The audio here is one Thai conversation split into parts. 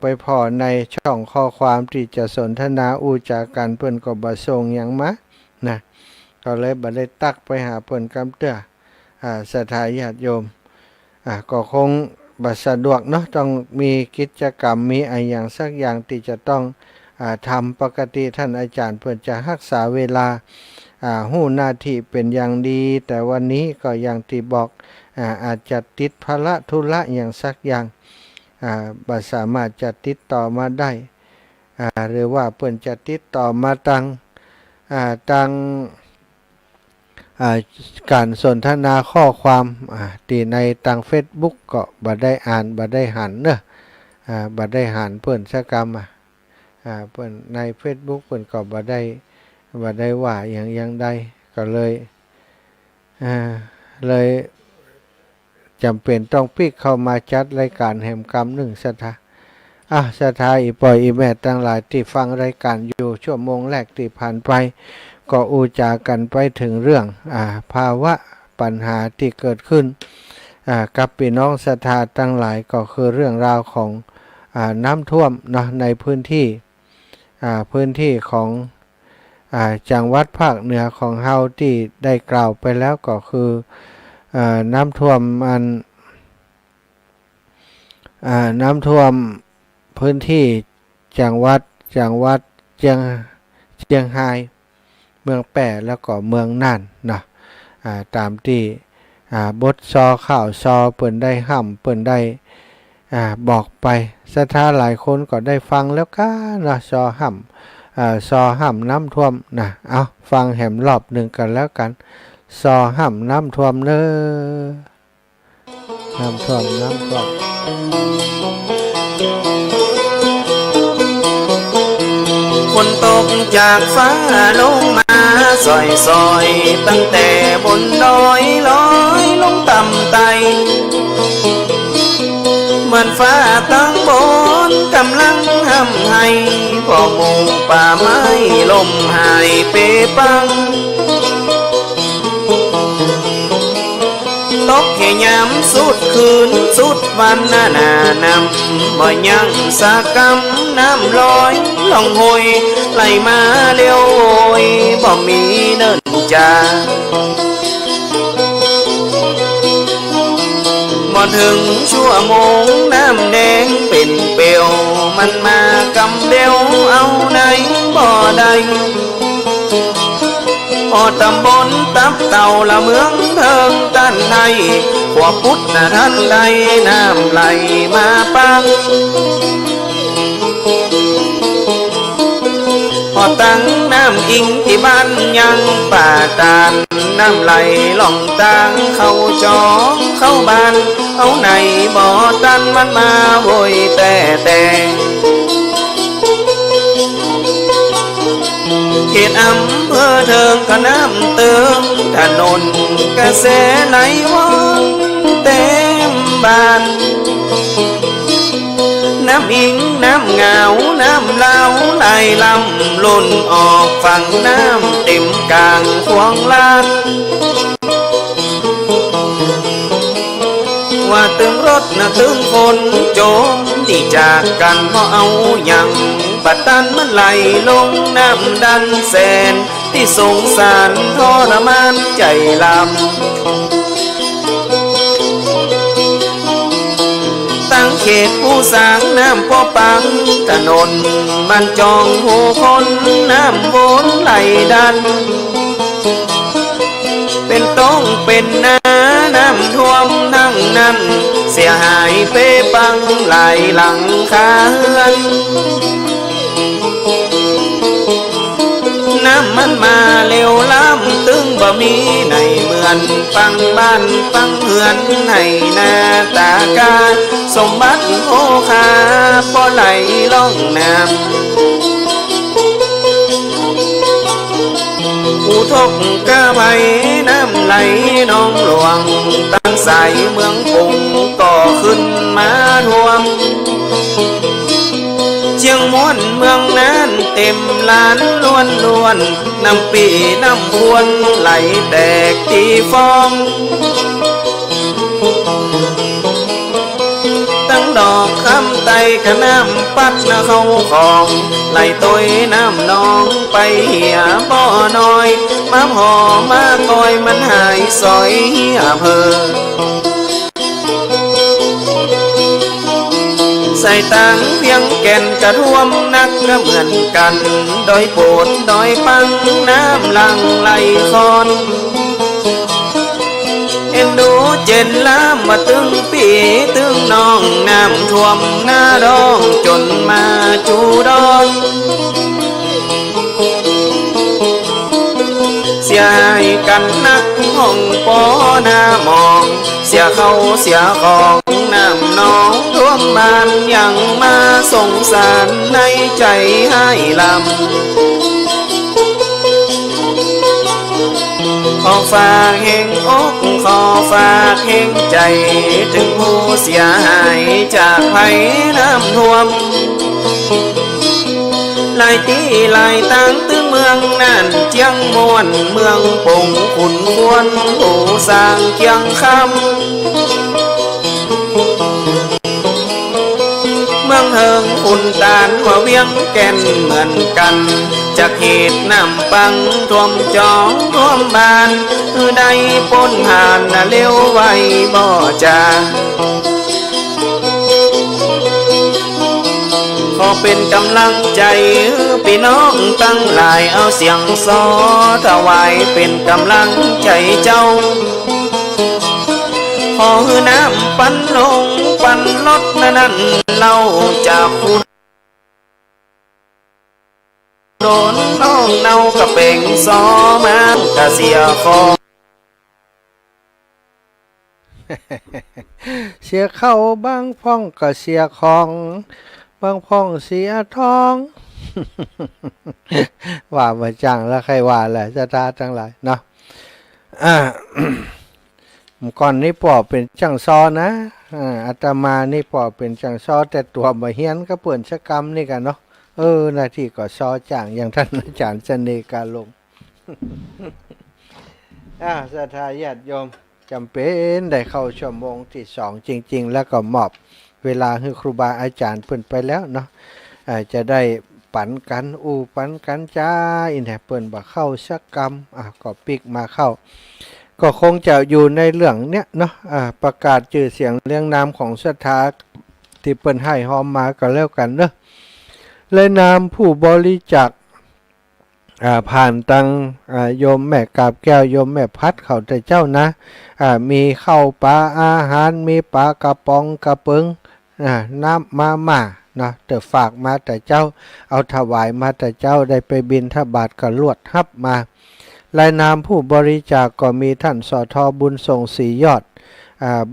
ไปพอในช่องข้อความที่จะสนทนาอูจากกันเพิ่นก็บ่ส่งหยังมานะก็เลยบ่ได้ตักไปหาเพิ่นกำเตื้อศรัทธาญาติโยมก็คงบ่สะดวกเนาะต้องมีกิจกรรมมีอะไรอย่างสักอย่างที่จะต้องทำปกติท่านอาจารย์เพิ่นจะรักษาเวลาหู้หน้าที่เป็นอย่างดีแต่วันนี้ก็อย่างที่บอกอาจจะติดภาระธุระอย่างสักอย่างบ่สามารถจะติดต่อมาได้หรือว่าเพิ่นจะติดต่อมาทางการสนทนาข้อความที่ในทาง Facebook ก็บ่ได้อ่านบ่ได้หันเนอะบ่ได้หันเพิ่นสักกรรมเพิ่นใน Facebook เพิ่นก็บ่ได้ว่าอย่างใดก็เลยจำเป็นต้องพลิกเข้ามาจัดรายการแห่งกรรมหนึ่งศรัทธาศรัทธาอีปอยอีแม่ทั้งหลายที่ฟังรายการอยู่ชั่วโมงแรกที่ผ่านไปก็อูจากันไปถึงเรื่องภาวะปัญหาที่เกิดขึ้นกับพี่น้องศรัทธาทั้งหลายก็คือเรื่องราวของน้ำท่วมเนาะในพื้นที่ของจังหวัดภาคเหนือของเฮาที่ได้กล่าวไปแล้วก็คือน้ำท่วมน้ำท่วมพื้นที่จังหวัดเชียงรายเมืองแป่แล้วก็เมืองน่านนะตามที่บทซอข่าวซอเปิ่นได้ห้ำเปิ่นได้บอกไปศรัทธาหลายคนก็ได้ฟังแล้วก็นะซอห้ำน้ำท่วมนะเอาฟังแหมรอบหนึ่งกันแล้วกันซอห้ำน้ำท่วมเน้อน้ำท่วมฝนตกจากฟ้าลงมาซอยตั้งแต่บนดอยลอยลงต่ำไตเหมือนฟ้าตั้งบนกำลังห้ำให้พอหมู่ป่าไม้ลมหายเปปังตกแค่ยามสุดคืนสุดวันนำบ่ยังสากำน้ำลอยล่องหอยไหลมาเลี้ยวโอยบ่มีเนินจาบ่ถึงชั่วโมงน้ำแดงเป็นเปลวมันมากำเดียวเอาไหนบ่ได้พอตำบลตับเต่าละเมืองเทิงด้านในขวบพุทธท่านใดน้ำไหลมาปังพอตั้งน้ำอิงที่บ้านยังป่าตาลน้ำไหลล่องตังเข้าจอเข้าบ้านเอาไหนบ่อตันมันมาโวยแต่เขตอำเภอเทิงก็น้ำเติมถนนกระแสไหลว่องเต็มบ้านน้ำอิงน้ำเหงาน้ำเล่าไหลลำล้นออกฝั่งน้ำเต็มกลางควงลานว่าตึงรถตึงคนโจมที่จากกันเพราะเอาอย่างปัดตันมันไหลลงน้ำดันแสนที่สงสารทรมานใจลำตั้งเขตผู้สร้างน้ำพ่อปังถนนมันจองหูคนน้ำวนไหลดันเป็นต้องเป็นน้ำท่วมทั้งนั้นเสียหายเปปังหลายหลังคาเรือนน้ำมันมาเร็วล้ำตึงบ่มีในเหมือนปังบ้านปังเหือนให้หน้าตากาสมบัติโอคาพอไหลล่องน้ำอุทกกะไว้น้ำไหลน้องหลวงตั้งสายเมืองกรุงก็ขึ้นมาท่วมเชียงม้วนเมืองนั้นเต็มลานล้วนน้ำปีน้ำพวนไหลแตกตีฟองตั้งดอกคำ ไตขน้ำปัดนะเขาของไหลตอยน้ำนองไปเหียบ่อน้อยมาพอมาคอยมันหายซอยเหียเพอใส่ตังเพียงแก่นกระท่วมนักก็เหมือนกันดอยโปดดอยปังน้ำหลังไหลคอนเอ็นดูเจนล้ำมาตึงปีตึงน้องน้ำท่วมหน้าดองจนมาจูดอนเสียให้กันนักห้องปอหน้ามองเสียเขาเสียของน้ำนองท่วมบ้านยังมาสงสารในใจให้ลำขอฝากแห่งอกขอฝากแห่งใจถึงผู้เสียหายจากภัยน้ำท่วมหลายตีหลายตั้งตึงเมืองนั่นเจียงมวนเมืองปงขุนควรผู้สร้างเคียงคำเมืองเฮิงอุ่นตานว่าเวียงแก่นเหมือนกันจากเหตุน้ำปังท่วมจองท่วมบานได้ปนผ่านเลี้ยวไว้บ่จาขอเป็นกำลังใจพี่น้องตั้งหลายเอาเสียงซอถวายเป็นกำลังใจเจ้าขอให้น้ำปันลงปันลดนั้นเราจากคุณโดนน้องเนากระเป่งซอมากระเสียคอ เสียเข้าบางพ่องก็เสียของบางพ่องเสียทอง ว่ามาจังแล้วใครว่าแหละจะตาจังหลายเนาะ ก่อนนี้ปอเป็นจังซอนะอาตมานี่ปอเป็นจังซอแต่ตัวบ่เฮียนก็เปิ่นชะกรรมนี่กันเนาะหน้าที่ก็ซอจ่างอย่างท่านอาจารย์เสน่ห์กาลง ศรัทธาญาติโยมจำเป็นได้เข้าชั่วโมงที่2จริงๆแล้วก็มอบเวลาให้ครูบาอาจารย์เพิ่นไปแล้วเนาะจะได้ปันกันปันกันจ้าอินแหเปิ้นบ่เข้าสักกรรมก็ปิกมาเข้าก็คงจะอยู่ในเรื่องเนี้ยเนาะประกาศชื่อเสียงเรียงนามของศรัทธาที่เปิ้นให้หอมมาก็แล้วกันเนาะและนามผู้บริจาคผ่านตังโยมแม่กาบแก้วโยมแม่พัดเขาแต่เจ้านะมีข้าวปลาอาหารมีปลากระป๋องกระเปิงน้ำมานะแต่ฝากมาแต่เจ้าเอาถวายมาแต่เจ้าได้ไปบิณฑบาตก็ลวดฮับมารายนามผู้บริจาคก็มีท่านสทบุญส่งสียอด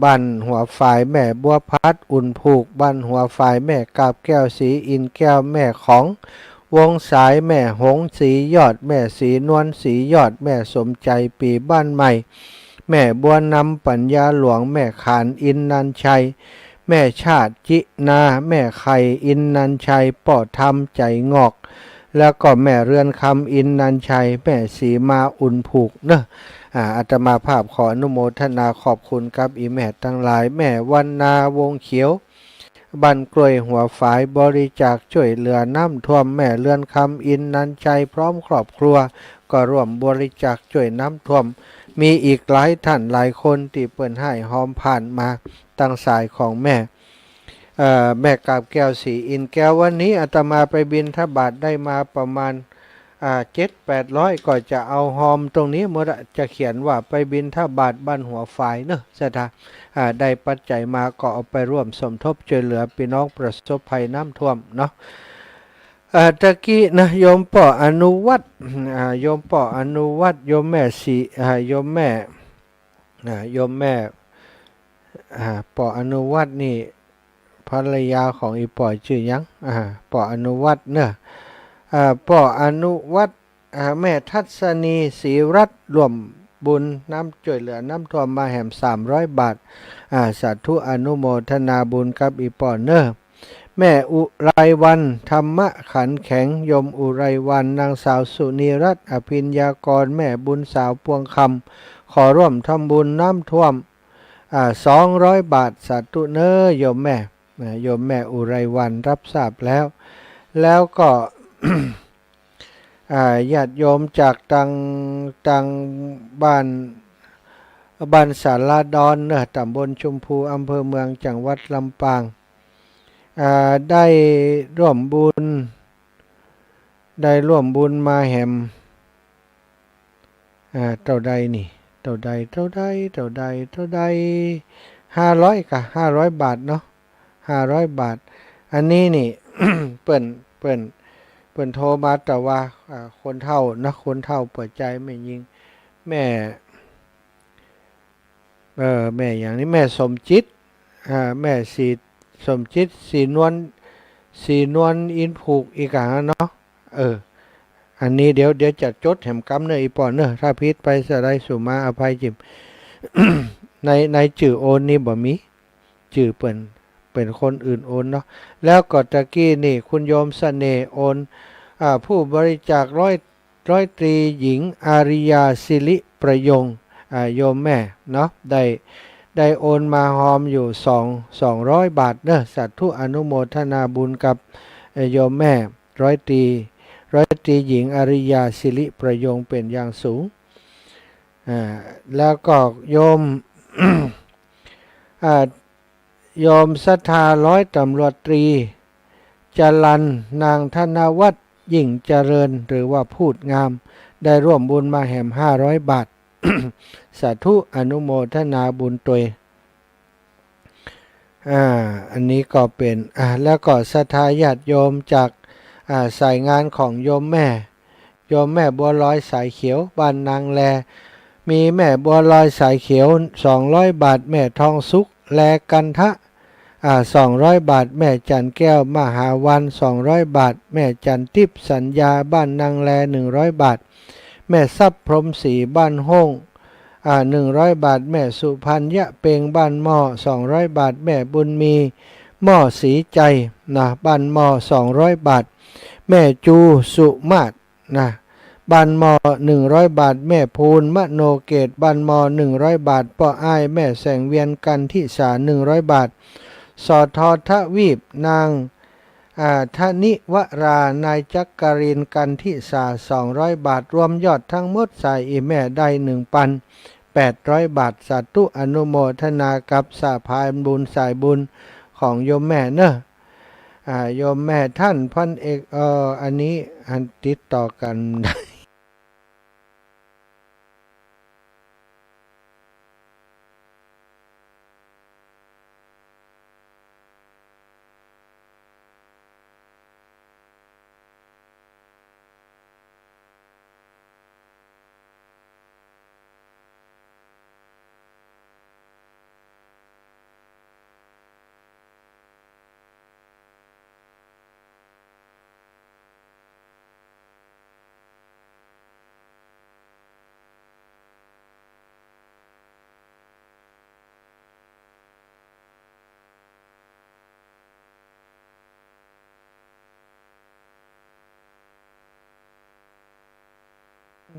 บ้านหัวฝ่ายแม่บัวพัดอุ่นผูกบ้านหัวฝ่ายแม่กาบแก้วสีอินแก้วแม่ของวงสายแม่หงสียอดแม่สีนวลสียอดแม่สมใจปีบ้านใหม่แม่บัวนำปัญญาหลวงแม่ขานอินนันชัยแม่ชาติจินาแม่ไข่อินนันชัยป่อธรรมใจงอกแล้วก็แม่เรือนคำอินนันชัยแม่สีมาอุ่นผูกเนอะอาตมาภาพขออนุโมทนาขอบคุณกับอีแม่ทั้งหลายแม่วันนาวงเขียวบ้านกล้วยหัวฝายบริจาคช่วยเหลือน้ำท่วมแม่เรือนคำอินนันชัยพร้อมครอบครัวก็ร่วมบริจาคช่วยน้ำท่วมมีอีกหลายท่านหลายคนที่เปิ่นให้หอมผ่านมาตั้งสายของแม่แม่กาบแก้วสีอินแก้ววันนี้อาตมาไปบิณฑบาตได้มาประมาณ700-800ก็จะเอาหอมตรงนี้เมื่อจะเขียนว่าไปบิณฑบาตบ้านหัวฝ่ายเนอะสถาได้ปัจจัยมาก็เอาไปร่วมสมทบช่วยเหลือพี่น้องประสบภัยน้ำท่วมเนาะตะกี้นะโยมป่ออนุวัตโยมป่ออนุวัตโยมแม่สีโยมแม่ป่ออนุวัตนี่ภรรยาของอีป่อชื่อยังป่ออนุวัตเนอะป่ออนุวัตแม่ทัศนีศรีรัตน์รวมบุญน้ำช่วยเหลือน้ำท่วมมาแหม300 บาทสาธุอนุโมทนาบุญกับอีป่อเนอะแม่อุไรวันธรรมะขันแข็งยมอุไรวันนางสาวสุนีรัตน์อภิญญากรแม่บุญสาวพวงคำขอร่วมทำบุญน้ำท่วม200 บาทสาธุเนอโยมแม่ โยมแม่อุไรวันรับทราบแล้วก็ ญาติโยมจากตังบ้านสาราดอนตำบลชมพูอำเภอเมืองจังหวัดลำปางได้ร่วมบุญมาแหมเท่าใดนี่เท่าใด500 บาทเนาะ500 บาทอันนี้นี่ เปิ่นโทรมาแต่ว่าคนเฒ่าเปิดใจไม่ยิงแม่อย่างนี้แม่สมจิตแม่สีสมจิตสีนวลอินผูกอีกเนาะอันนี้เดี๋ยวจะจดแหมกำเนออีปอนเนอถ้าพิษไปสะได้สุมาอภัยจิม ในจื่อโอนนี่บ่มีจื่อเป็นคนอื่นโอนเนาะแล้วก็ตะกี้นี่คุณโยมเสน่ห์โอนผู้บริจาคร้อยตรีหญิงอาริยาศิริประยงโยมแม่เนาะได้โอนมาหอมอยู่200 บาทเนอะสาธุอนุโมทนาบุญกับโยมแม่ร้อยตรีหญิงอาริยาศิริประยงเป็นอย่างสูงแล้วก็โยม โยมศรัทธาร้อยตำรวจตรีจรัญนางธนวัฒน์ยิ่งเจริญหรือว่าพูดงามได้ร่วมบุญมาแหม500 บาท สาธุอนุโมทนาบุญตัวอันนี้ก็เป็นแล้วก็ศรัทธาญาติโยมจากสายงานของโยมแม่บัวลอยสายเขียวบ้านนางแลมีแม่บัวลอยสายเขียว200 บาทแม่ทองสุขแลกันทะ200 บาทแม่จันแก้วมหาวัน200 บาทแม่จันทิพย์สัญญาบ้านนางแล100 บาทแม่ทรัพย์พรหมศรีบ้านห้อง100 บาทแม่สุพัญญะเปงบ้านหม้อ200 บาทแม่บุญมีหม้อสีใจบ้านหม้อ200 บาทแม่จูสุมาศบ้านหม้อ100 บาทแม่ภูลมโนเกตบ้านหม้อ100 บาทป้ออ้ายแม่แสงเวียนกันทิสา100 บาทสอทอทวีปนางธนิวรานายจักรินกันทิสา200 บาทรวมยอดทั้งหมดสายอีแม่ได้ 1,800 บาทสาธุอนุโมทนากับสาภาบุญสายบุญของโยมแม่เนอะโยมแม่ท่านพันเอกอันนี้ติดต่อกัน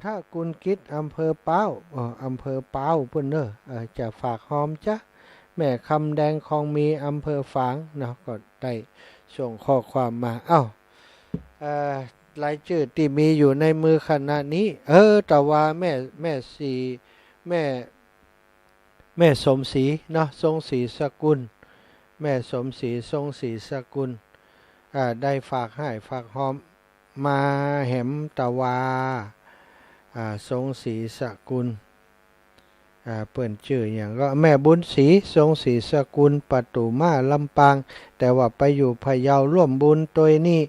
ถ้ากุลกิจอำเภอเป้าอำเภอเป้าเพิ่นเนอะจะฝากหอมจ้ะแม่คำแดงคองมีอำเภอฝางเนาะก็ได้ส่งข้อความมารายชื่อที่มีอยู่ในมือขณะนี้แต่ว่าแม่สมศรีเนาะทรงศรีสกุลแม่สมศรีทรงศรีสกุลได้ฝากให้ฝากหอมมาแหมตะวาทรงศรีสกุลเปิ่นชื่ออย่างก็แม่บุญศรีทรงศรีสกุลปตุมาลำปางแต่ว่าไปอยู่พะเยาร่วมบุญตัวนี้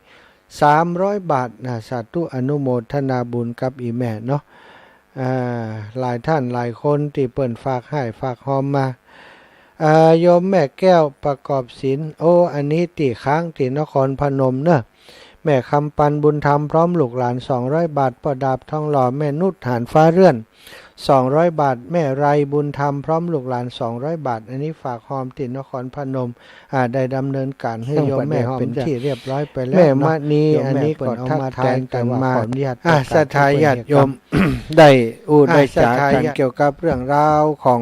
300 บาทสาธุอนุโมทนาบุญกับอีแม่เนาะหลายท่านหลายคนที่เปิ่นฝากให้ฝากหอมมาโยมแม่แก้วประกอบศิลป์อันนี้ตีค้างที่นครพนมเนอะแม่คำปันบุญธรรมพร้อมลูกหลาน200 บาทพ่อดาบทองหล่อแม่นุชหานฟ้าเรื่อน200 บาทแม่ไรบุญธรรมพร้อมลูกหลาน200 บาทอันนี้ฝากหอมตินครพนมได้ดำเนินการให้โยมแม่เป็นที่เรียบร้อยไปแล้วแม่มานีอันนี้ก็ทักทายกันมาศรัทธาญาติโยม ได้จากันเกี่ยวกับเรื่องราวของ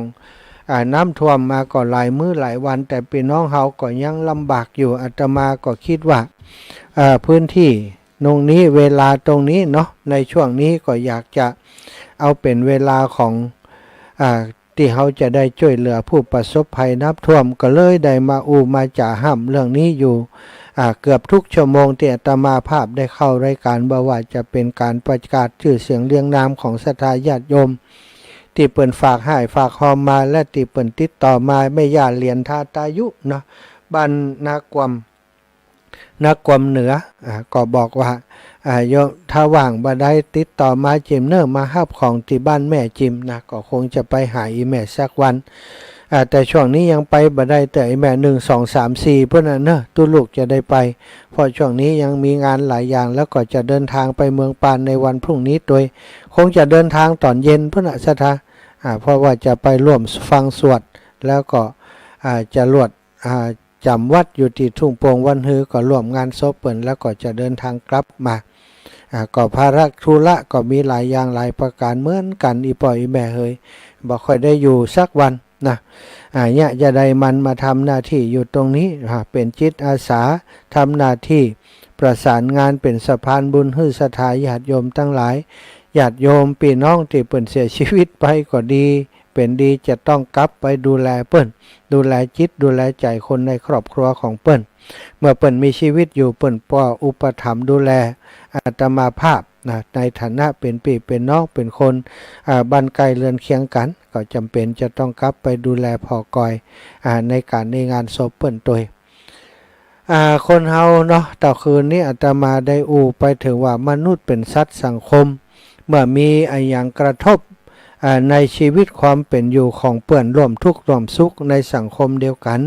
น้ำท่วมมาก็หลายมื้อหลายวันแต่พี่น้องเฮาก็ยังลำบากอยู่อาตมาก็คิดว่าพื้นที่ตรงนี้เวลาตรงนี้เนาะในช่วงนี้ก็อยากจะเอาเป็นเวลาของที่เขาจะได้ช่วยเหลือผู้ประสบภัยน้ำท่วมก็เลยได้มาจ่าห้ามเรื่องนี้อยู่เกือบทุกชั่วโมงที่อาตมาภาพได้เข้ารายการบ่ว่าจะเป็นการประกาศชื่อเสียงเรียงนามของศรัทธาญาติโยมที่เปิ่นฝากให้ฝากหอมมาและที่เปิ่นติดต่อมาไม่ย่าเหรียญทาตายุเนาะบ้านนากวมเหนือก็บอกว่าโยมถ้าว่างบ่ได้ติดต่อมาจิมเนอร์มาฮับของที่บ้านแม่จิมนะก็คงจะไปหาอีแม่สักวันแต่ช่วงนี้ยังไปบ่ได้แต่อีแม่1 2 3 4เพื่อนน่ะเนอะตู้ลูกจะได้ไปเพราะช่วงนี้ยังมีงานหลายอย่างแล้วก็จะเดินทางไปเมืองปานในวันพรุ่งนี้โดยคงจะเดินทางตอนเย็นเพื่อนศรัทธาเพราะว่าจะไปร่วมฟังสวดแล้วก็จะรวดจำวัดอยู่ที่ทุ่งโป่งวันฮือก็ร่วมงานศพเปิ่นแล้วก็จะเดินทางกลับมาก็ภาระธุระก็มีหลายอย่างหลายประการเหมือนกันอีปอยอีแม่เฮยบ่ค่อยได้อยู่สักวันนะเนี่ยจะได้มันมาทำหน้าที่อยู่ตรงนี้เป็นจิตอาสาทำหน้าที่ประสานงานเป็นสะพานบุญให้ศรัทธาญาติโยมทั้งหลายญาติโยมพี่น้องที่เปิ่นเสียชีวิตไปก็ดีเป็นดีจะต้องกลับไปดูแลเปิ้นดูแลจิตดูแลใจคนในครอบครัวของเปิ้นเมื่อเปิ้นมีชีวิตอยู่เปิ้นป้ออุปถัมภ์ดูแลอาตมาภาพในฐานะเป็นพี่เป็นน้องเป็นคนบ้านไกลเรือนเคียงกันก็จำเป็นจะต้องกลับไปดูแลพ่อกอยในงานศพเปิ้นตัวคนเฮาเนาะต่อคืนนี้อาตมาได้ไปถึงว่ามนุษย์เป็นสัตว์สังคมเมื่อมีอย่างกระทบในชีวิตความเป็นอยู่ของเพื่อนร่วมทุกข์ร่วมสุขในสังคมเดียวกัน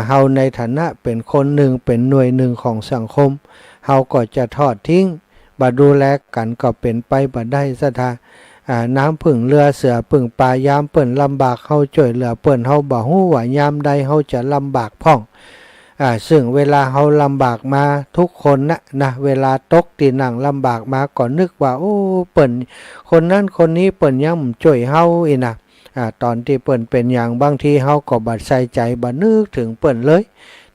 เฮาในฐานะเป็นคนหนึ่งเป็นหน่วยหนึ่งของสังคมเฮาก็จะทอดทิ้งบ่ดูแลกันก็เป็นไปบ่ได้ซะทาน้ำพึ่งเรือเสือพึ่งปลายามเปิ้นลำบากเฮาช่วยเหลือเปิ้นเฮาบ่ฮู้ว่ายามใดเฮาจะลำบากพ่องซึ่งเวลาเฮาลำบากมาทุกคนนะเวลาตกที่นั่งลำบากมาก็นึกว่าโอ้เปิ้นคนนั้นคนนี้เปิ้นยังช่วยเฮาอีนะตอนที่เปิ้นเป็นอย่างบางทีเฮาก็บ่ใส่ใจบ่นึกถึงเปิ้นเลย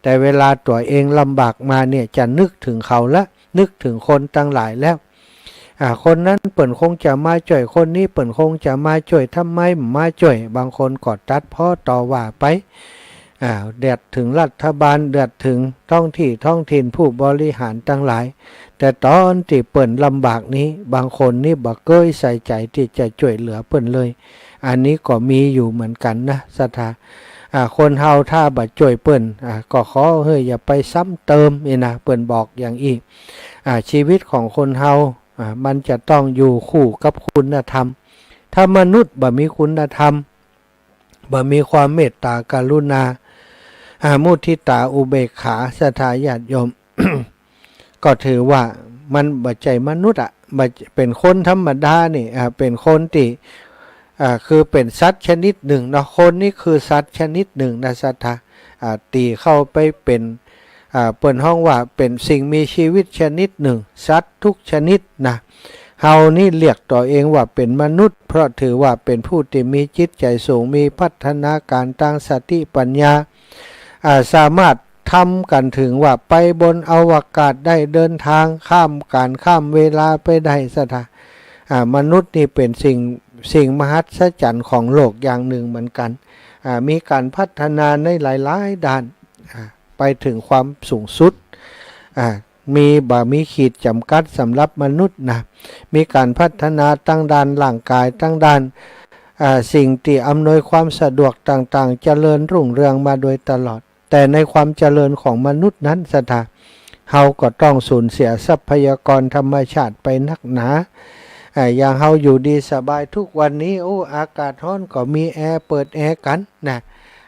แต่เวลาตัวเองลำบากมาเนี่ยจะนึกถึงเขาละนึกถึงคนตั้งหลายแล้วคนนั้นเปิ้นคงจะมาช่วยคนนี้เปิ้นคงจะมาช่วยทำไมมาช่วยบางคนก็ตัดพ้อต่อว่าไปเดือดถึงรัฐบาลเดือดถึงท้องถิ่นผู้บริหารทั้งหลายแต่ตอนที่เปิ้นลำบากนี้บางคนนี่บ่เคยใส่ใจที่จะช่วยเหลือเปิ้นเลยอันนี้ก็มีอยู่เหมือนกันนะศรัทธาคนเฮาถ้าบ่ช่วยเปิ้นก็ขอเฮ้ยอย่าไปซ้ำเติมนี่นะเปิ้นบอกอย่างอีกชีวิตของคนเฮามันจะต้องอยู่คู่กับคุณธรรมถ้ามนุษย์บ่มีคุณธรรมบ่มีความเมตตากรุณามุทิตาอุเบกขาศรัทธาญาติโยม ก็ถือว่ามันบ่ใจมนุษย์บ่เป็นคนธรรมดานี่เป็นคนที่คือเป็นสัตว์ชนิดหนึ่งเนาะคนนี่คือสัตว์ชนิดหนึ่งนะศรัทธาตีเข้าไปเป็นเปิ่นห้องว่าเป็นสิ่งมีชีวิตชนิดหนึ่งสัตว์ทุกชนิดนะเฮานี่เรียกตัวเองว่าเป็นมนุษย์เพราะถือว่าเป็นผู้ที่มีจิตใจสูงมีพัฒนาการทางสติปัญญาสามารถทำกันถึงว่าไปบนอวกาศได้เดินทางข้ามเวลาไปได้ซะท่ามนุษย์นี่เป็นสิ่งมหัศจรรย์ของโลกอย่างหนึ่งเหมือนกันมีการพัฒนาในหลายด้านไปถึงความสูงสุดมีขีดจำกัดสำหรับมนุษย์นะมีการพัฒนาตั้งด้านร่างกายตั้งด้านสิ่งที่อำนวยความสะดวกต่างๆเจริญรุ่งเรืองมาโดยตลอดแต่ในความเจริญของมนุษย์นั้นศรัทธาเฮาก็ต้องสูญเสียทรัพยากรธรรมชาติไปนักหนาอย่างเฮาอยู่ดีสบายทุกวันนี้อากาศร้อนก็มีแอร์เปิดแอร์กันนะ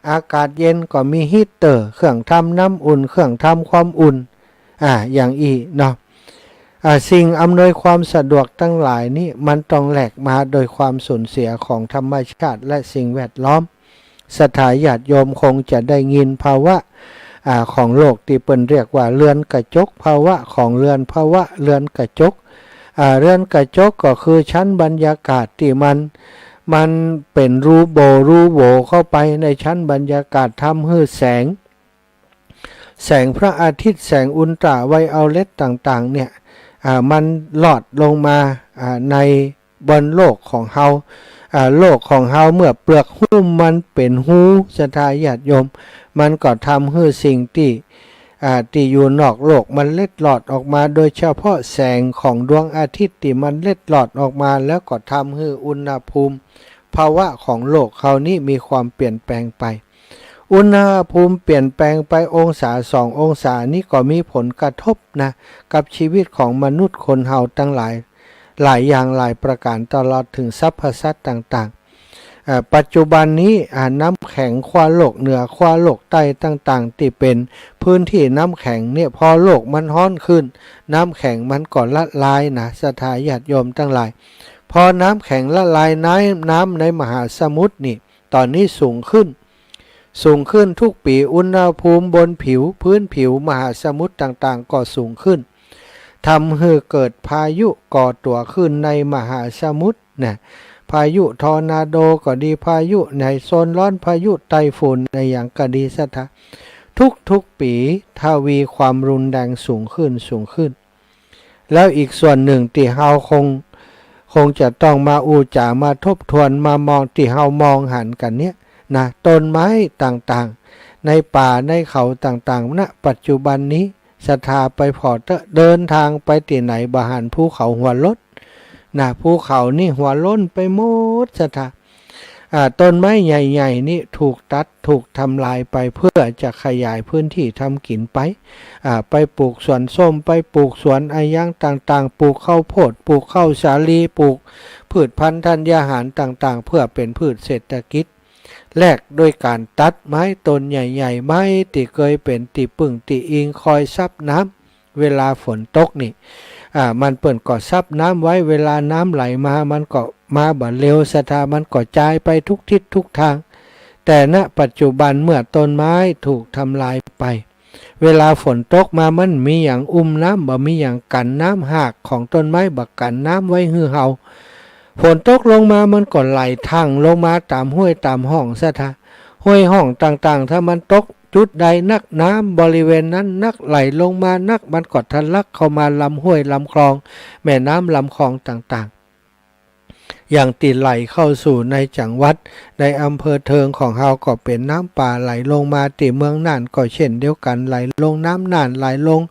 อากาศเย็นก็มีฮีตเตอร์เครื่องทำน้ำอุ่นเครื่องทำความอุ่นอย่างเนาะสิ่งอำนวยความสะดวกทั้งหลายนี้มันต้องแลกมาโดยความสูญเสียของธรรมชาติและสิ่งแวดล้อมศรัทธาญาติโยมคงจะได้ยินภาวะของโลกที่เปิ้นเรียกว่าเรือนกระจกภาวะของเรือนเรือนกระจกเรือนกระจกก็คือชั้นบรรยากาศที่ มันเป็นรูโบเข้าไปในชั้นบรรยากาศทำให้แสงพระอาทิตย์แสงอุลตราไวโอเลตต่างๆเนี่ยมันหลอดลงมาในบนโลกของเฮาโลกของเฮาเมื่อเปลือกหุ้มมันเป็นหูศรัทธาญาติโยมมันก็ทำให้สิ่งที่อยู่นอกโลกมันเล็ดหลอดออกมาโดยเฉพาะแสงของดวงอาทิตย์ที่มันเล็ดหลอดออกมาแล้วก็ทำให้อุณหภูมิภาวะของโลกเขานี้มีความเปลี่ยนแปลงไปอุณหภูมิเปลี่ยนแปลงไปองศา2 องศานี้ก็มีผลกระทบนะกับชีวิตของมนุษย์คนเฮาทั้งหลายอย่างหลายประการตลอดถึงสรรพสัตว์ต่างๆปัจจุบันนี้น้ำแข็งขั้วโลกเหนือขั้วโลกใต้ต่างๆที่เป็นพื้นที่น้ำแข็งเนี่ยพอโลกมันร้อนขึ้นน้ำแข็งมันก็ละลายนะศรัทธาญาติโยมทั้งหลายพอน้ำแข็งละลายน้ำในมหาสมุทรนี่ตอนนี้สูงขึ้นทุกปีอุณหภูมิบนพื้นผิวมหาสมุทรต่างๆก็สูงขึ้นทำให้เกิดพายุก่อตัวขึ้นในมหาสมุทรนะพายุทอร์นาโดก็ดีพายุในโซนร้อนพายุไต้ฝุ่นในอย่างก็ดีสัทธาทุกปีทวีความรุนแรงสูงขึ้นแล้วอีกส่วนหนึ่งที่เฮาคงจะต้องมาจามาทบทวนมามองที่เฮามองหันกันเนี้ยนะต้นไม้ต่างๆในป่าในเขาต่างๆณปัจจุบันนี้ศรัทธาไปพอเดินทางไปที่ไหนบาหันภูเขาหัวลดนะภูเขานี่หัวล้นไปหมดศรัทธาต้นไม้ใหญ่ๆนี่ถูกตัดถูกทำลายไปเพื่อจะขยายพื้นที่ทำกินไปปลูกสวนส้มไปปลูกสวนอายังต่างๆปลูกข้าวโพดปลูกข้าวสาลีปลูกพืชพันธุ์ธัญญาหารต่างๆเพื่อเป็นพืชเศรษฐกิจแลกด้วยการตัดไม้ต้นใหญ่ๆไม้ที่เคยเป็นที่พึ่งที่อิงคอยซับน้ำเวลาฝนตกนี่มันเปิ่นก็ซับน้ำไว้เวลาน้ำไหลมามันก็มาบ่เร็วศรัทธามันก็จ่ายไปทุกทิศทุกทางแต่ณปัจจุบันเมื่อต้นไม้ถูกทำลายไปเวลาฝนตกมามันมีอย่างน้ำบ่มีอย่างกันน้ำหากของต้นไม้บักกันน้ำไว้ฮือเฮาฝนตกลงมามันก็ไหลทั่งลงมาตามห้วยตามห้องศรัทธาห้วยห้องต่างๆถ้ามันตกจุดใดนักน้ำบริเวณนั้นนักไหลลงมานักมันก็ทะลักเข้ามาลำห้วยลำคลองแม่น้ำลำคลองต่างๆอย่างติดไหลเข้าสู่ในจังหวัดในอำเภอเทิงของเฮาก็เป็นน้ำป่าไหลลงมาติเมืองน่านก็เช่นเดียวกันไหลลงน้ำน่านไหลลง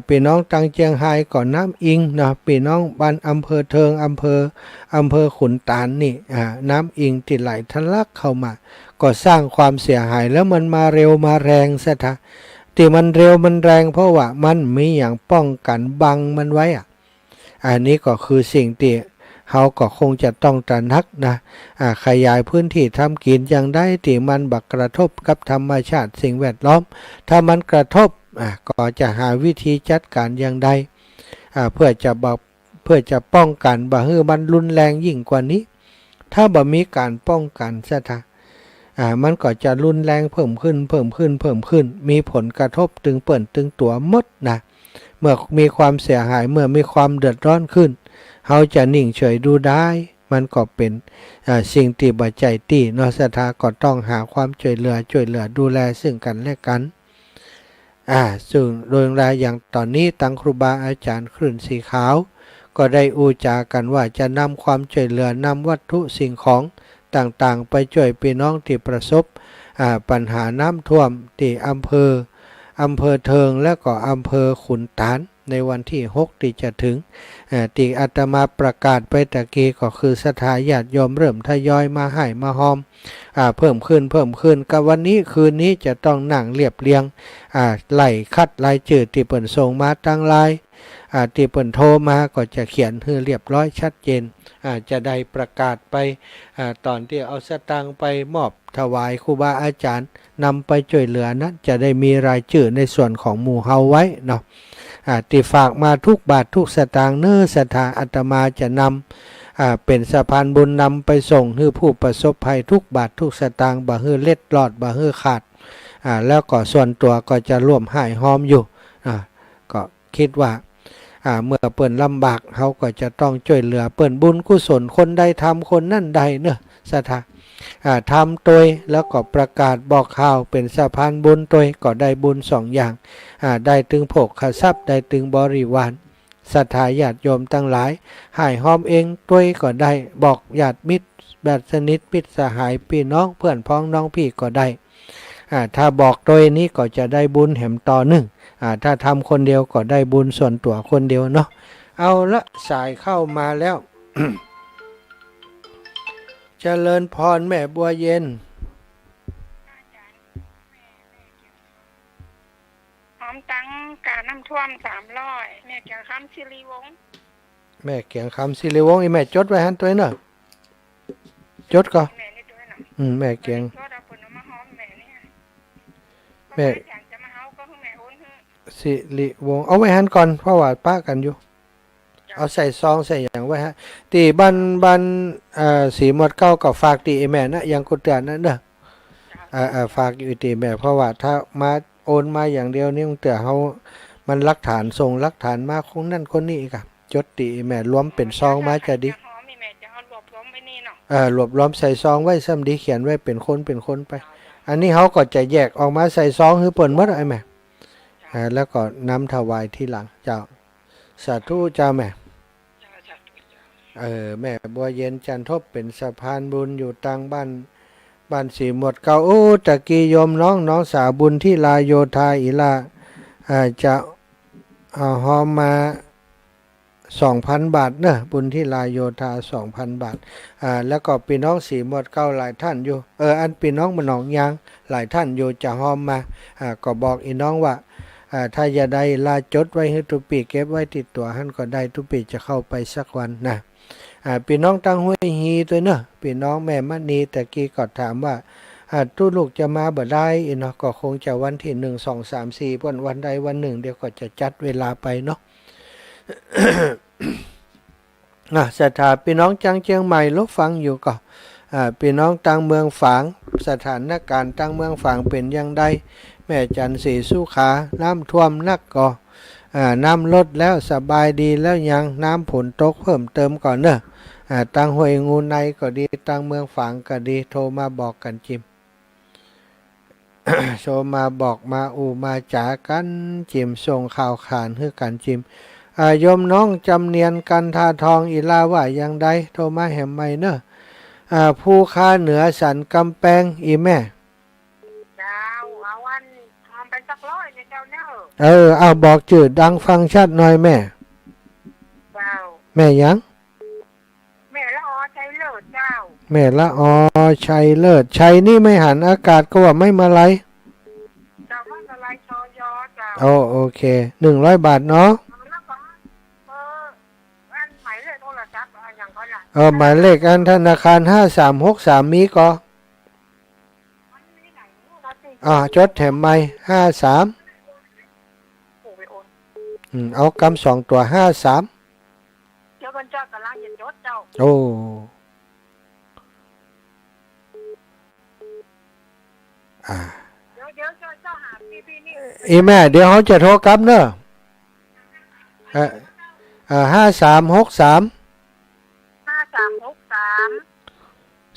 พี่น้องตังเจียงไฮ้ก่อนน้ำอิงนะพี่น้องบ้านอำเภอเทิงอำเภอขุนตาลนี่น้ำอิงติดไหลทะลักเข้ามาก็สร้างความเสียหายแล้วมันมาเร็วมาแรงซะท่าที่มันเร็วมันแรงเพราะว่ามันมีอย่างป้องกันบังมันไว้อันนี้ก็คือสิ่งที่เขาก็คงจะต้องตระหนักนะขยายพื้นที่ทำกินอย่างได้ที่มันบักกระทบกับธรรมชาติสิ่งแวดล้อมถ้ามันกระทบก็จะหาวิธีจัดการอย่างใดเพื่อจะป้องกันบ่ให้มันรุนแรงยิ่งกว่านี้ถ้าบ่มีการป้องกันซะท่ามันก็จะรุนแรงเพิ่มขึ้นมีผลกระทบตึงตัวหมดนะเมื่อมีความเสียหายเมื่อมีความเดือดร้อนขึ้นเขาจะนิ่งเฉยดูได้มันก็เป็นสิ่งที่บ่ใจตีเนาะศรัทธาก็ต้องหาความช่วยเหลือดูแลซึ่งกันและกันซึ่งโดยรายอย่างตอนนี้ตั้งครูบาอาจารย์คลื่นสีขาวก็ได้จากันว่าจะนำความช่วยเหลือนำวัตถุสิ่งของต่างๆไปช่วยพี่น้องที่ประสบปัญหาน้ำท่วมที่อำเภอเทิงและก็อำเภอขุนตาลในวันที่6ที่จะถึงที่อาตมาประกาศไปตะกี้ก็คือศรัทธาญาติโยมเริ่มทยอยมาให้มาหอมเพิ่มขึ้นกับวันนี้คืนนี้จะต้องนั่งเรียบเรียงไล่คัดรายชื่อที่เปิ่นส่งมาตั้งไลน์ที่เปิ่นโทรมาก็จะเขียนให้เรียบร้อยชัดเจนจะได้ประกาศไปตอนที่เอาสตางค์ไปมอบถวายครูบาอาจารย์นำไปช่วยเหลือนั้นจะได้มีรายชื่อในส่วนของหมู่เฮาไว้เนาะที่ฝากมาทุกบาททุกสตางค์เนื้อศรัทธาอาตมาจะนำเป็นสะพานบุญนำไปส่งให้ผู้ประสบภัยทุกบาททุกสตางค์บ่ให้เล็ดลอดบ่ให้ขาดแล้วก็ส่วนตัวก็จะร่วมให้หอมอยู่ก็คิดว่า เมื่อเปิ้นลำบากเขาก็จะต้องช่วยเหลือเปิ้นบุญกุศลคนใดทำคนนั่นใดเนอะศรัทธาทำตัวแล้วก็ประกาศบอกข่าวเป็นสะพานบุญตัวก็ได้บุญสองอย่างได้ถึงโภคทรัพย์ได้ถึงบริวารศรัทธาญาติโยมทั้งหลายหายหอมเองตัวก็ได้บอกญาติมิตรแบบสนิทมิตรสหายพี่น้องเพื่อนพ้องน้องพี่ก็ได้ถ้าบอกโดยนี้ก็จะได้บุญแหมต่อหนึ่งถ้าทำคนเดียวก็ได้บุญส่วนตัวคนเดียวเนาะเอาละสายเข้ามาแล้ว เจริญพรแม่บัวเย็นหอมตังการน้ำท่วม300แม่เกี่ยวคำศิริวงศ์แม่เกียงคำศิริวงศ์อีแม่จดไว้หันตัวเนอะจดก็แม่นี่ด้วยเนาะแม่เกียงก็เอาผลมาหอมแม่เนี่ยแม่อยากจะมาเฮาก็ให้แม่โอนให้ศิริวงศ์เอาไว้หันก่อนเพราะว่าป้ากันอยู่เอาใส่ซองใส่อย่างไว้ฮะตีบันสีหมดเก้ากับฝากตีแม่นะยังกุฏเตือนนั่นเด้อฝากอยู่ตีแม่เพราะว่าถ้ามาโอนมาอย่างเดียวนี่เตือเขามันหลักฐานส่งหลักฐานมาคงนั่นคนนี้กับจดตีแม่รวมเป็นซองมาจะดีแม่จะเอารวบรวมไว้นี่เนาะรวบรวมใส่ซองไว้ซ้ำดีเขียนไว้เป็นคนไปอันนี้เขาก็จะแยกออกมาใส่ซองคือเปิ่นหมดไอ้แม่แล้วก็นำถวายที่หลังเจ้าสาธุเจ้าแม่แม่บัวเย็นจันทบเป็นสะพานบุญอยู่ต่างบ้านสีหมดเก่าโอ้ตะกี้โยมน้องสาวบุญที่ลาโยธาอิลาจะหอมมา 2,000 บาทเนอะบุญที่ลาโยธา 2,000 บาทแล้วก็พี่น้องสีหมดเก่าหลายท่านอยู่อันพี่น้องมันหนองยางหลายท่านอยู่จะหอมมาก็บอกอีน้องว่าถ้าอย่าได้ลาจดไว้ให้ทุกปีเก็บไว้ติดตัวท่านก็ได้ทุกปีจะเข้าไปสักวันนะพี่น้องตั้งห้วยฮีตัวเนอะพี่น้องแม่มณีตะกี้ก็ถามว่าตู้ลูกจะมาบ่ได้เนาะก็คงจะวันที่1 2 3 4วันใดวันหนึ่งเดี๋ยวก็จะจัดเวลาไปเนาะ สถานพี่น้องจังเชียงใหม่รบฟังอยู่ก็พี่น้องตั้งเมืองฝางสถานการณ์ตั้งเมืองฝางเป็นอย่างใดแม่จันสีสุขาน้ำท่วมนักก็น้ำลดแล้วสบายดีแล้วยังน้ำฝนตกเพิ่มเติมก่อนเนอะตั้งห้วยงูในก็ดีตั้งเมืองฝางก็ดีโทรมาบอกกันจิม โทรมาบอกมามาจ๋ากันจิมส่งข่าวขานให้กันจิมโยมน้องจำเนียนกันทาทองอีลาว่าอย่างใดโทรมาแหมไม่เนอะผู้ค้าเหนือสันกำแพงอีแม่เจ้าเอาวันทำไปสัก100เนี่ยเจ้าเนอะเอาบอกจืดดังฟังชัดหน่อยแม่เจ้าแม่ยังแม่ละออชัยเลิศเจ้าแม่ละออชัยเลิศชัยนี่ไม่หันอากาศก็ว่าไม่มาไรเจ้าว่าอะไรชอยอเจ้าโอเค100 บาทเนาะหมายเลขอันธนาคาร5363มีก็จดแถมไม่53เอากำ2 ตัว53เจ้าบรรเจ้ากำลังจะจดเจ้าโอ้เดี๋ยวเจ้าหาพี่นี่อีแม่เดี๋ยวเขาจะโทรกลับเนอะ5363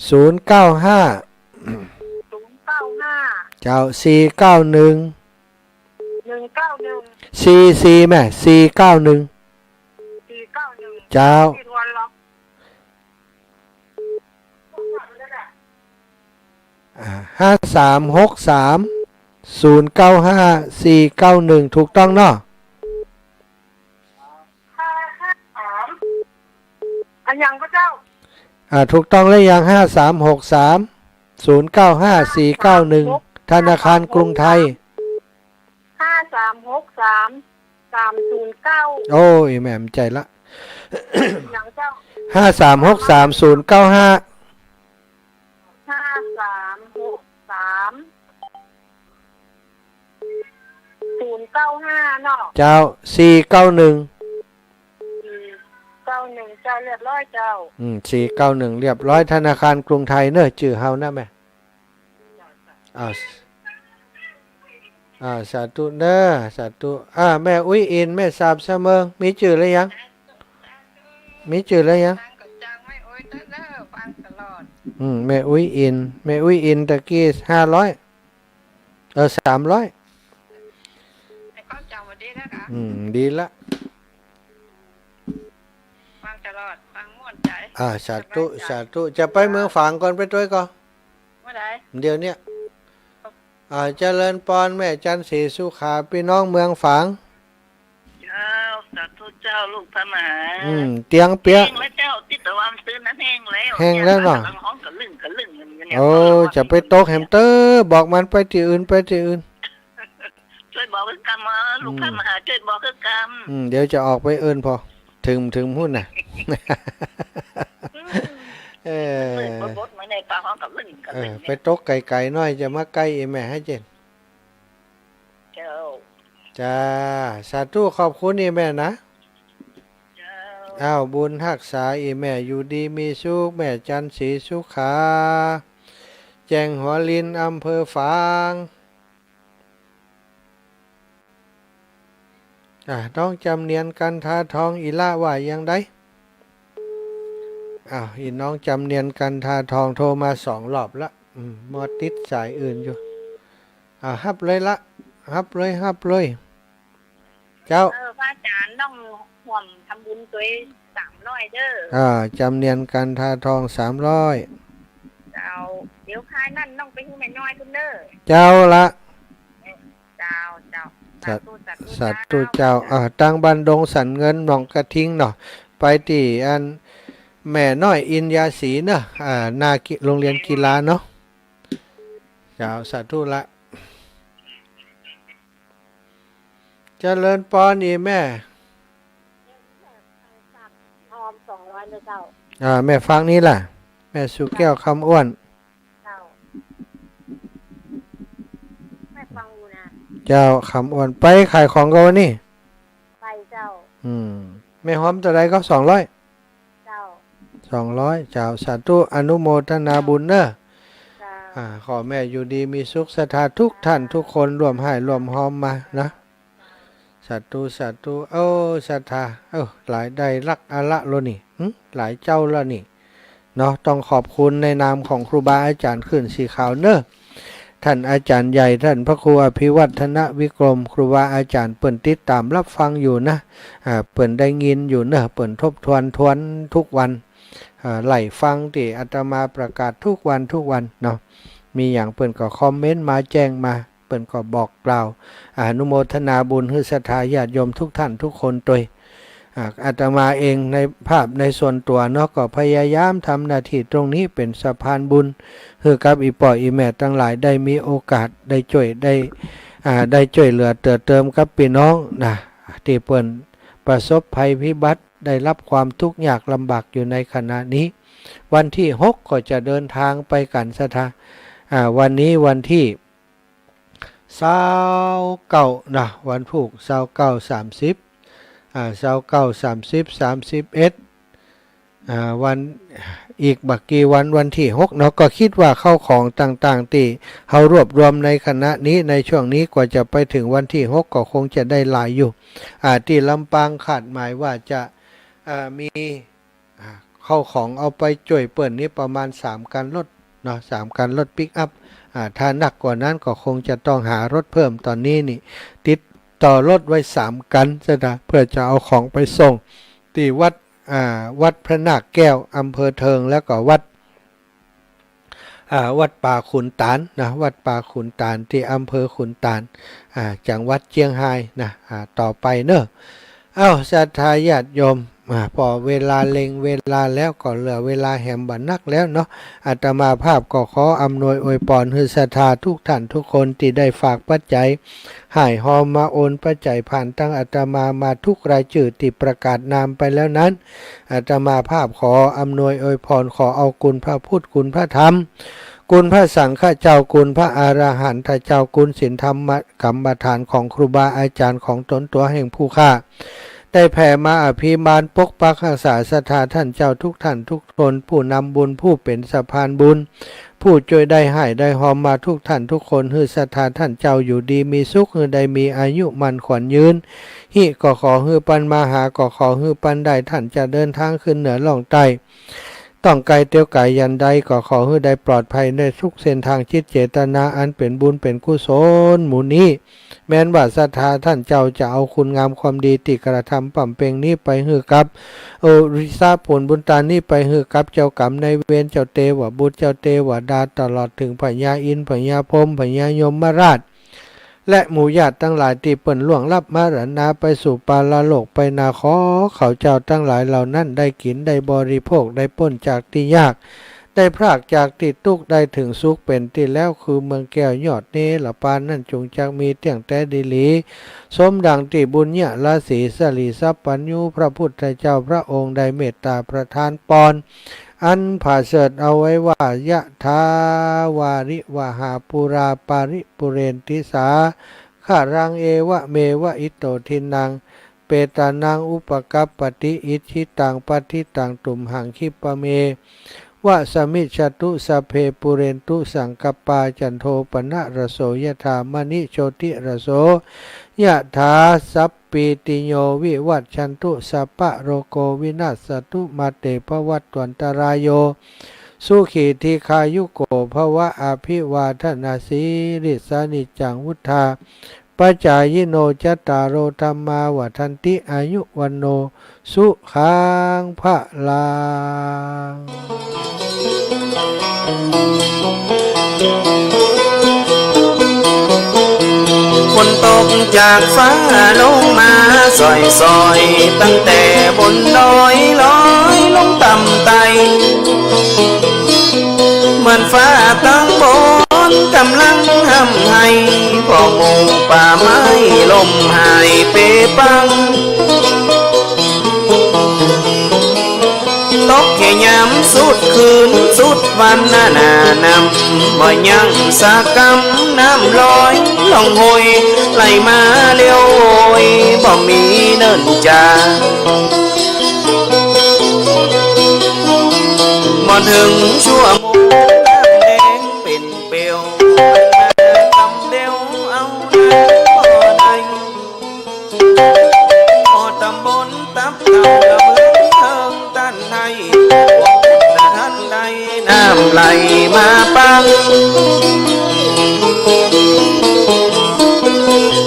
095เจ้า491 44แม่491เจ้า5363 095 491ถูกต้องเนาะอันยังก็เจ้าถูกต้องแล้วยัง5363 095 491ธนาคารกรุงไทย5363 309โอ้ยแม่มใจละยังเจ้า5363 095 5363 095เนาะเจ้า491 91เจ้าเรียบร้อยเจ้า491เรียบร้อยธนาคารกรุงไทยเนอะชื่อเฮานะแม่ สาธุเด้อสาธุแม่อุ้ยอินแม่สาบเสมอมีชื่อหรือยังมีชื่อหรือยังฟังก็จังไม่โอ้ยเด้อฟังตลอด แม่อุ้ยอินตะกี้500300ให้เขาจำมาดีนะคะ ดีละฟังตลอดฟังม่วนใจ สาธุจะไปเมืองฝางก่อนไปด้วยก่อน เมื่อไหร่ เดี๋ยวเนี้ยเจริญปอนแม่จันทร์ศรีสุขาพี่น้องเมืองฝางเจ้าสาธุเจ้าลูกพระมหาเตียงเปียกแห้งแล้วเจ้าติดตะวันซื้อนั้นแห้งแล้ว แห้งแล้วเนาะห้องกะลึ่งโอ้จะไปตกแฮมเตอร์บอกมันไปที่อื่นช่วยบอกคือกรรมลูกพระมหาช่วยบอกคือกรรมเดี๋ยวจะออกไปเอิ้นพอถึงหุ้นน่ะบดมาในปลาห้องกะลึ่งไปตกไก่น้อยจะมาใกล้แม่ให้เจนเจ้าจ้าสาธุขอบคุณแม่นะบุญรักษาแม่อยู่ดีมีสุขแม่จันทร์ศรีสุขาแจ้งหัวลินอำเภอฝางต้องจำเนียนกันทาทองอีละว่ายังไดอีน้องจำเนียนกันทาทองโทรมา2 รอบละมอติดสายอื่นอยู่ฮับเลยละฮับเลยเจ้าพระอาจารย์ต้องห่วงทำบุญตัว300เด้อจำเนียนกันทาทอง300เจ้าเดี๋ยวคายนั่นต้องไปให้แม่น้อยคุณเด้อเจ้าละเจ้าสาธุเจ้าตั้งบันดงสันเงินหนองกระทิงเนาะไปที่อันแม่น้อยอินยาศรีเนาะหน้าโรงเรียนกีฬาเนาะเจ้าสาธุละเจริญปอนแม่หอม200เลยเจ้าแม่ฟังนี้ล่ะแม่สุแก้วคำอ้วนเจ้าคำอ้วนไปขายของกันวันนี้ไปเจ้าแม่หอมตัวใดก็200เจ้า200เจ้าสาธุอนุโมทนาบุญเนอะขอแม่อยู่ดีมีสุขศรัทธาทุกท่านทุกคนร่วมให้ร่วมหอมมานะสาธุศรัทธาหลายได้รักอาละโลนี่หลายเจ้าแล้วนี่เนาะต้องขอบคุณในนามของครูบาอาจารย์ขึ้นสีขาวเนอะท่านอาจารย์ใหญ่ท่านพระครูอภิวัฒนวิกรมครูบาอาจารย์เปิ่นติดตามรับฟังอยู่นะเปิ่นได้ยินอยู่เนอะเปิ่นทบทวนทุกวันไหลฟังที่อาตมาประกาศทุกวันเนาะมีอย่างเปิ่นก็คอมเมนต์มาแจ้งมาเปิ่นก็บอกกล่าวอนุโมทนาบุญให้ศรัทธาญาติโยมทุกท่านทุกคนโดยอาตมาเองในภาพในส่วนตัวเนาะก็พยายามทำหน้าที่ตรงนี้เป็นสะพานบุญให้กับอีป่ออีแม่ทั้งหลายได้มีโอกาสได้ช่วยได้ช่วยเหลือเติมกับพี่น้องนะที่เปิ้นประสบภัยพิบัติได้รับความทุกข์ยากลำบากอยู่ในขณะนี้วันที่6ก็จะเดินทางไปกันศรัทธาวันนี้วันที่29นะวันพุธ29 30 31วันอีกบักกี่วันที่6เนาะก็คิดว่าเข้าของต่างๆที่เฮารวบรวมในคณะนี้ในช่วงนี้กว่าจะไปถึงวันที่6ก็คงจะได้หลายอยู่ที่ลำปางคาดหมายว่าจะมีเข้าของเอาไปจ่วยเปิ่นนี้ประมาณ3คันรถเนาะ3คันรถปิกอัพถ้าหนักกว่านั้นก็คงจะต้องหารถเพิ่มตอนนี้นี่ติดต่อรถไว้3คันซะนะเพื่อจะเอาของไปส่งที่วัดพระนาคแก้วอำเภอเทิงแล้วก็วัดป่าขุนตานนะวัดป่าขุนตานที่อำเภอขุนตานจังหวัดเชียงรายนะต่อไปเนอะศรัทธาญาติโยมพอเวลาเล็งเวลาแล้วก็เหลือเวลาแหมบันนักแล้วเนาะอาตมาภาพก็ขออำนวยอวยพรให้ศรัทธาทุกท่านทุกคนที่ได้ฝากปัจจัยให้หอมมาโอนปัจจัยผ่านตั้งอาตมาทุกรายชื่อที่ประกาศนามไปแล้วนั้นอาตมาภาพขออำนวยอวยพรขอเอาคุณพระพุทธคุณพระธรรมคุณพระสังฆเจ้าคุณพระอรหันตเจ้าคุณศีลธรรมกรรมฐานของครูบาอาจารย์ของตนตัวแห่งผู้ฆ่าได้แผ่มาอภิบาลปกปักรักษาศรัทธาท่านเจ้าทุกท่านทุกคนผู้นำบุญผู้เป็นสะพานบุญ ผู้ช่วยได้ให้ได้หอมมาทุกท่านทุกคนฮือศรัทธาท่านเจ้าอยู่ดีมีสุขฮือได้มีอายุมันขวัญยืนฮิก็ขอฮือปันมาหาก็ขอฮือปันได้ท่านจะเดินทางขึ้นเหนือล่องใต้ต้องไกลเตียวไก่ยันใดก็ขอฮือได้ปลอดภัยในทุกเส้นทางจิตเจตนาอันเป็นบุญเป็นกุศลหมู่นี้แม้นว่าศรัทธาท่านเจ้าจะเอาคุณงามความดีที่กระทำปั่มเปงนี้ไปฮือกับริซาผลบุญตานี้ไปฮือกับเจ้ากรรมในเวรเจ้าเทวบุตรเจ้าเทวดาตลอดถึงพญาอินทร์พญาพรหมพญายมราชและหมู่ญาติทั้งหลายที่เปิ่นล่วงลับมรณะไปสู่ปาลโลกไปนาขอเขาเจ้าทั้งหลายเหล่านั้นได้กินได้บริโภคได้พ้นจากที่ยากได้พรากจากที่ทุกข์ได้ถึงสุขเป็นที่แล้วคือเมืองแก้วยอดเนรปานนั่นจงจักมีเตียงแต่ดีหลีสมดังที่บุญญาลาศีสลีสัพปัญญูพระพุทธเจ้าพระองค์ได้เมตตาประทานปอนอันผ่าเสดเอาไว้ว่ายะทาวาริวหาปุราปาริปุเรนติสาข้ารังเอวะเมวะอิโตทินังเปตานังอุปกัปปติอิชิตังปฏิตังตุมหังคิปะเมวะสมิจตุสพเพปุเรนตุสังกปาจันโทปนะระโสยถามณิโชติระโสยะถาสัพปีติโยวิวัตชันตุสัพพะโรโกวินาศตุมาเตภวัตวันตรายโยสุขีทีคายุโกภวะอภิวาทนาสีริสานิจังวุธาปัจจายโนจตารโรธรรมาวัฏันติอายุวันโนสุขังพะลังฝนตกจากฟ้าลงมาซอยตั้งแต่บนดอยลอยลงต่ำไตเหมือนฟ้าตั้งบนกำลังห้ำให้พอหมู่ป่าไม้ลมหายเปปังตกแค่ยามสุดคืนสุดวันหน้านำบ่ยังสากำน้ำลอยล่องหอยไหลมาเลี้ยวโอยบ่มีเนินจาบ่ถึงชั่วโมงน้ำแดงเป็นเปลวมาคำเดียวเอาน้ำบ่ได้พอตำบลตับเก่ากระเบื้องเทิงตันให้ท่านใดน้ำไหลมาปัง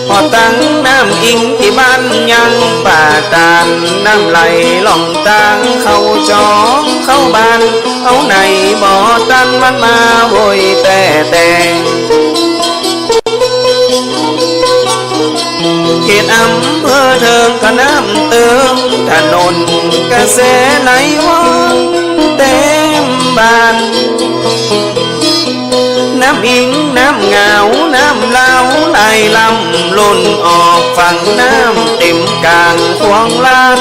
พอตั้งน้ำอิงที่บ้านยังป่าตานน้ำไหลล่องตังเข้าจองเข้าบ้านเอาในบ่อตันมันมาโวยแต่เขตอำเภอเทิงก็น้ำเติมถนนกระแสไหลว่องเต็มบ้านน้ำอิงน้ำเหงาน้ำเล่าไหลลำล้นออกฝั่งน้ำเต็มกลางควงลาน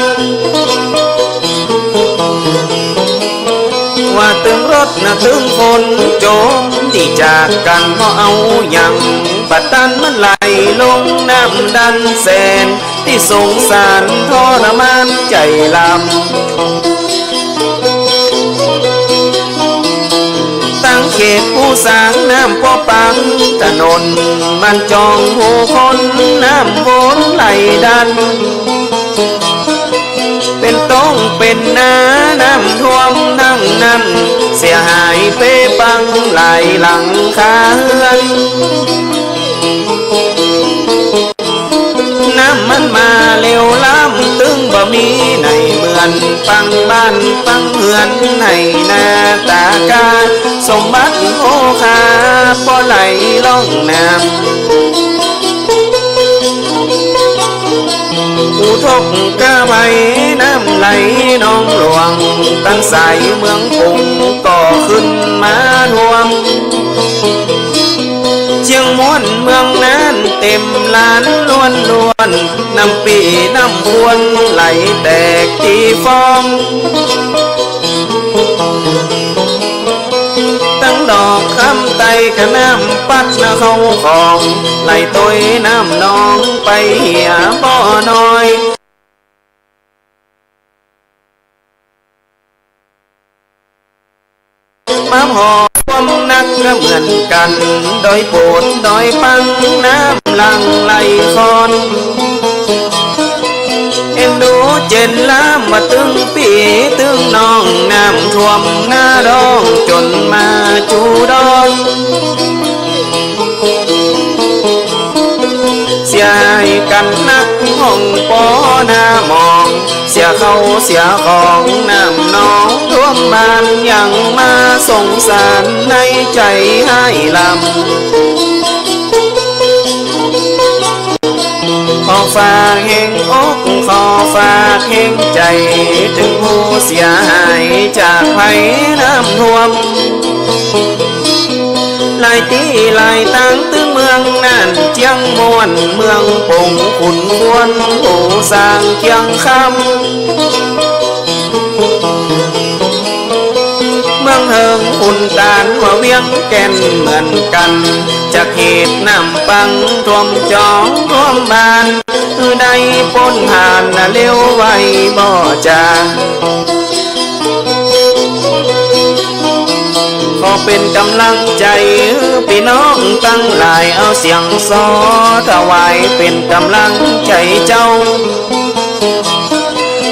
ว่าตึงรถนะตึงคนโจมที่จากกันเพราะเอาอย่างบัดตันมันไหลลงน้ำดันแสนที่สงสารทรมานใจลำตั้งเขตผู้สร้างน้ำพอปังถนนมันจองหูคนน้ำวนไหลดันเป็นต้องเป็นนาน้ำท่วมนั่งนั่นเสียหายเปปังหลายหลังคาเฮือนน้ำมันมาเร็วล้ำตึงบ่มีในเหมือนปังบ้านปังเฮือนในนาตากาสมบัติโอคาพอไหลล่องน้ำอุทกกะใบน้ำไหลนองหลวงตั้งสายเมืองปุงก็ขึ้นมาท่วมเชียงม้วนเมืองนั้นเต็มลานล้วนน้ำปีน้ำพวนไหลแตกที่ฟองตั้งดอกคำไตกะน้ำปัดนะเข้าของไหลต้อยน้ำนองไปเหี่ยบ่อน้อยมาหอความนัก เหมือนกันโดยโปรดโดยปังน้ำหลังไหลคอนเอ็นดูเจนล้ามาตึงปีตึงน้องน้ำท่วมหน้าดองจนมาจูดองเสียให้กันนักห้องปอหน้ามองเสียเขาเสียของน้ำน้องร่วมบ้านยังมาสงสารในใจให้ลำขอฝากแห่งอกขอฝากแห่งใจถึงผู้เสียหายจากภัยน้ำท่วมลายตีลายตั้งตึงเมืองนั่นเจียงมวนเมืองปงขุนควรผู้สร้างเคียงคำเมืองเฮิงอุ่นตานว่าเวียงแก่นเหมือนกันจากเหตุน้ำปังท่วมจองท่วมบานคือได้ปนหานน่ะเลี้ยวไว้บ่จาขอเป็นกำลังใจพี่น้องตั้งหลายเอาเสียงซอถวายเป็นกำลังใจเจ้า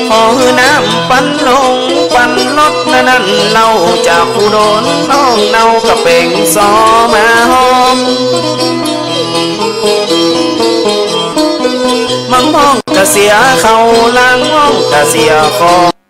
ขอน้ำปันลงปันลดนั้นเล่าจากผู้โดนน้องเน่ากระเป่งซอมาหอมมังพ้องกะเสียเขาล้างห้องกะเสียคอ